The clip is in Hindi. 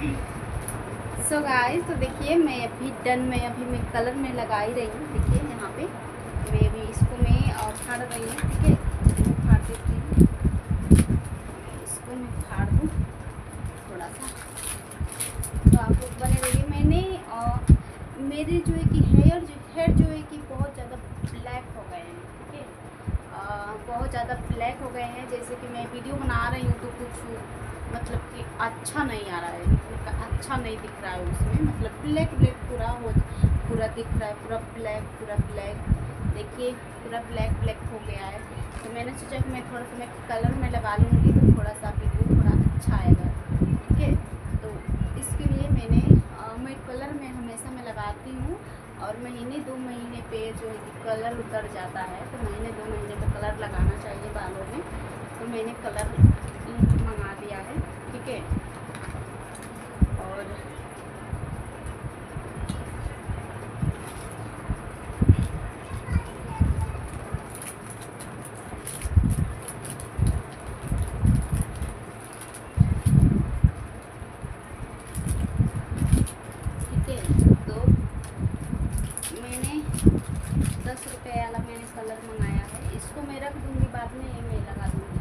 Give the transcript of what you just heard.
सो गाइस, तो देखिए मैं अभी डन में अभी मैं कलर में लगा ही रही हूँ। देखिए यहाँ पे मैं अभी इसको मैं फाड़ रही हूँ। ठीक है, मैं फाड़ देती हूँ, इसको मैं फाड़ दूँ थोड़ा सा, तो आप लोग बने रहिए। मैंने मेरे जो है कि हेयर जो है कि बहुत ज़्यादा ब्लैक हो गए हैं। ठीक है, बहुत ज़्यादा ब्लैक हो गए हैं। जैसे कि मैं वीडियो बना रही हूँ तो कुछ मतलब कि अच्छा नहीं आ रहा है, अच्छा नहीं दिख रहा है उसमें, मतलब ब्लैक ब्लैक पूरा दिख रहा है, पूरा ब्लैक। देखिए पूरा ब्लैक ब्लैक हो गया है। तो मैंने सोचा कि मैं थोड़ा सा मैं कलर में लगा लूँगी तो थोड़ा सा वीडियो थोड़ा अच्छा आएगा। ठीक है, तो इसके लिए मैं कलर में हमेशा मैं लगाती हूँ, और महीने 2 महीने पे जो है कि कलर उतर जाता है, तो महीने 2 महीने पे कलर लगाना चाहिए बालों में। तो मैंने कलर मंगा दिया है। ठीक है, और ठीक है, तो मैंने 10 रुपये वाला मैंने कलर मंगाया है। इसको मैं रख दूँगी, बाद में ये मैं लगा दूँगी।